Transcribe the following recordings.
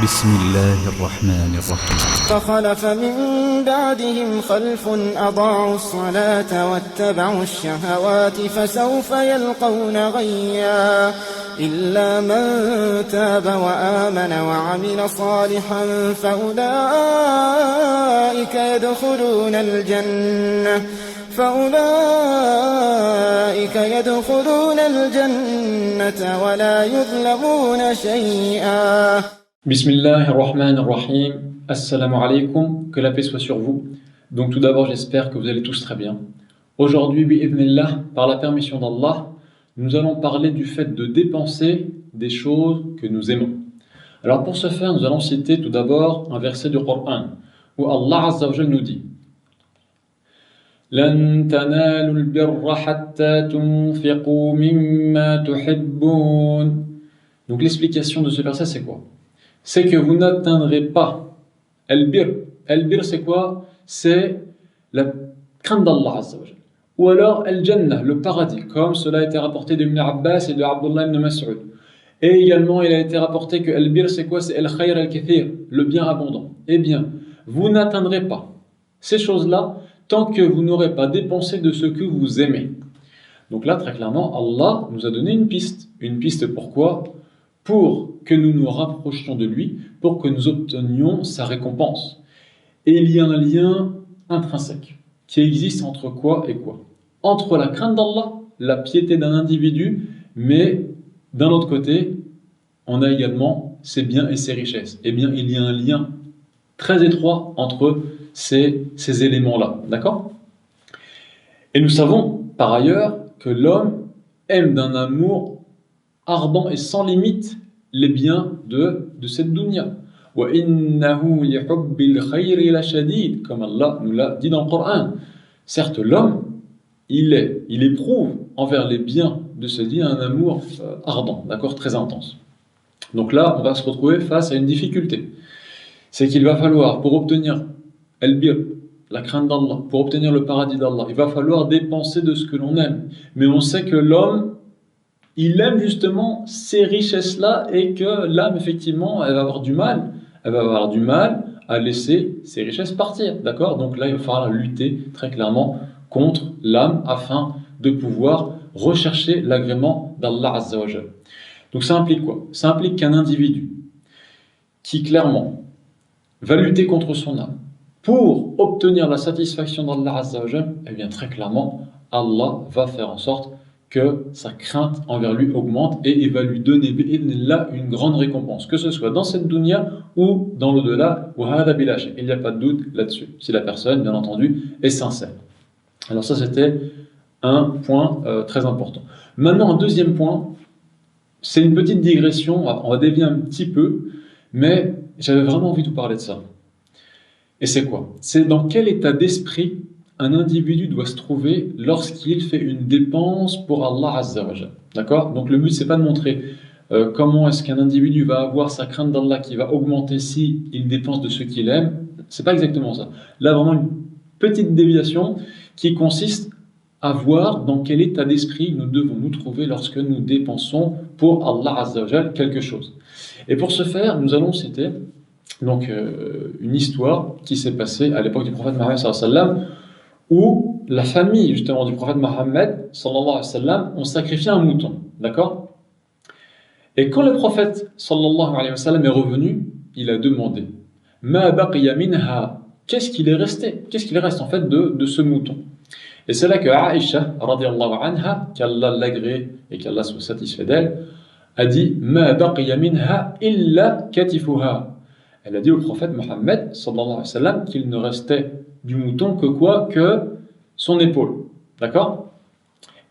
بسم الله الرحمن الرحيم. فخلف من بعدهم خلف أضاعوا الصلاة واتبعوا الشهوات فسوف يلقون غيا إلا من تاب وآمن وعمل صالحا فأولئك يدخلون الجنة ولا يظلمون شيئا. Bismillahirrahmanirrahim. Assalamu alaikum, que la paix soit sur vous. Donc tout d'abord, j'espère que vous allez tous très bien. Aujourd'hui, bi'idhnillah, par la permission d'Allah, nous allons parler du fait de dépenser des choses que nous aimons. Alors pour ce faire, nous allons citer tout d'abord un verset du Coran où Allah Azza wa Jalla nous dit لن تنالوا البر حتى تنفقوا مما تحبون. Donc l'explication de ce verset c'est quoi? C'est que vous n'atteindrez pas al-bir. Al-bir c'est quoi? C'est la crainte d'Allah Azza wa Jalla. Ou alors al-jannah, le paradis, comme cela a été rapporté de Ibn Abbas et de Abdullah ibn Mas'ud. Et également il a été rapporté que al-bir c'est quoi? C'est al-khayr al-kathir, le bien abondant. Eh bien, vous n'atteindrez pas ces choses-là tant que vous n'aurez pas dépensé de ce que vous aimez. Donc là, très clairement, Allah nous a donné une piste. Une piste pourquoi? Pour que nous nous rapprochions de lui, pour que nous obtenions sa récompense. Et il y a un lien intrinsèque qui existe entre quoi et quoi? Entre la crainte d'Allah, la piété d'un individu, mais d'un autre côté, on a également ses biens et ses richesses. Eh bien, il y a un lien très étroit entre ces éléments-là. D'accord? Et nous savons, par ailleurs, que l'homme aime d'un amour ardent et sans limite les biens de cette dunya. وَإِنَّهُ لِحُبِّ الْخَيْرِ لَشَدِيدٌ, comme Allah nous l'a dit dans le Coran. Certes, l'homme, il éprouve envers les biens de ce vie un amour ardent, d'accord, très intense. Donc là, on va se retrouver face à une difficulté. C'est qu'il va falloir, pour obtenir al-bir, la crainte d'Allah, pour obtenir le paradis d'Allah, il va falloir dépenser de ce que l'on aime. Mais on sait que l'homme, il aime justement ces richesses-là et que l'âme, effectivement, elle va avoir du mal à laisser ces richesses partir. D'accord? Donc là, il va falloir lutter très clairement contre l'âme afin de pouvoir rechercher l'agrément d'Allah Azza wa Jalla. Donc ça implique quoi? Ça implique qu'un individu qui clairement va lutter contre son âme pour obtenir la satisfaction d'Allah Azza wa Jalla, eh bien très clairement, Allah va faire en sorte que sa crainte envers lui augmente et il va lui donner là une grande récompense, que ce soit dans cette dunya ou dans l'au-delà, il n'y a pas de doute là-dessus, si la personne, bien entendu, est sincère. Alors ça, c'était un point très important. Maintenant, un deuxième point, c'est une petite digression, on va dévier un petit peu, mais j'avais vraiment envie de vous parler de ça. Et c'est quoi? C'est dans quel état d'esprit un individu doit se trouver lorsqu'il fait une dépense pour Allah Azza wa Jalla. D'accord? Donc le but, c'est pas de montrer comment est-ce qu'un individu va avoir sa crainte d'Allah qui va augmenter si il dépense de ce qu'il aime. C'est pas exactement ça. Là, vraiment une petite déviation qui consiste à voir dans quel état d'esprit nous devons nous trouver lorsque nous dépensons pour Allah Azza wa Jalla quelque chose. Et pour ce faire, nous allons citer donc une histoire qui s'est passée à l'époque du prophète Mohammed sallallahu alayhi wa sallam, où la famille justement du prophète Mohammed sallallahu alayhi wa sallam ont sacrifié un mouton, d'accord? Et quand le prophète sallallahu alayhi wa sallam est revenu, il a demandé Ma baqiya minha, qu'est-ce qu'il reste en fait de ce mouton? Et c'est là que Aïcha radiyallahu anha, qu'Allah l'agrée et qu'Allah soit satisfait d'elle, a dit Ma baqiya minha illa katifuha. Elle a dit au prophète Mohammed sallallahu alayhi wa sallam qu'il ne restait du mouton que quoi? Que son épaule. D'accord?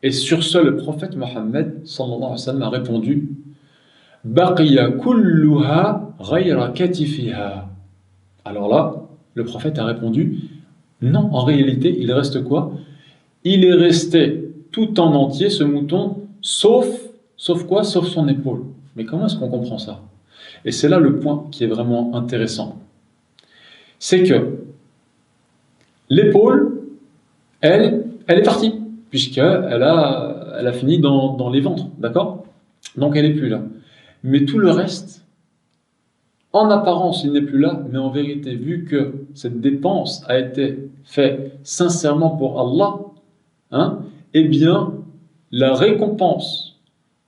Et sur ce, le prophète Mohammed sallallahu alayhi wa sallam a répondu Baqiya kulluha ghayra katifiha. Alors là, le prophète a répondu non, en réalité, il reste quoi? Il est resté tout en entier ce mouton, sauf quoi? Sauf son épaule. Mais comment est-ce qu'on comprend ça? Et c'est là le point qui est vraiment intéressant. C'est que l'épaule, elle est partie, puisqu'elle a fini dans les ventres, d'accord? Donc elle n'est plus là. Mais tout le reste, En apparence, il n'est plus là, mais en vérité, vu que cette dépense a été faite sincèrement pour Allah, hein, eh bien, la récompense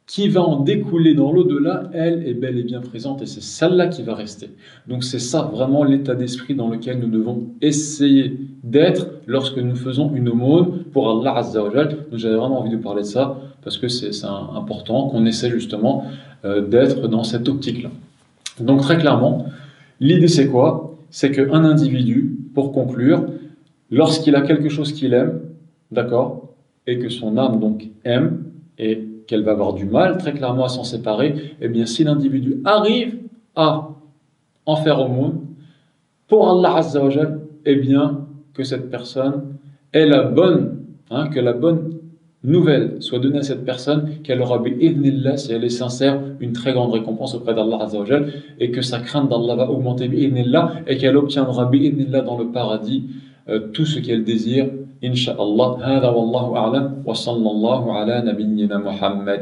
qui va en découler dans l'au-delà, elle est bel et bien présente et c'est celle-là qui va rester. Donc c'est ça vraiment l'état d'esprit dans lequel nous devons essayer d'être lorsque nous faisons une aumône pour Allah Azza wa Jal. Donc j'avais vraiment envie de parler de ça parce que c'est important qu'on essaie justement d'être dans cette optique-là. Donc très clairement, l'idée c'est quoi? C'est qu'un individu, pour conclure, lorsqu'il a quelque chose qu'il aime, d'accord, et que son âme donc aime, et qu'elle va avoir du mal très clairement à s'en séparer, eh bien si l'individu arrive à en faire aumône pour Allah Azza wa Jal, eh bien que cette personne ait la bonne, que la bonne nouvelle soit donnée à cette personne, qu'elle aura bi'idhnillah, si elle est sincère, une très grande récompense auprès d'Allah Azza wa Jal, et que sa crainte d'Allah va augmenter bi'idhnillah, et qu'elle obtiendra bi'idhnillah dans le paradis tout ce qu'elle désire. إن شاء الله هذا والله أعلم وصلى الله على نبينا محمد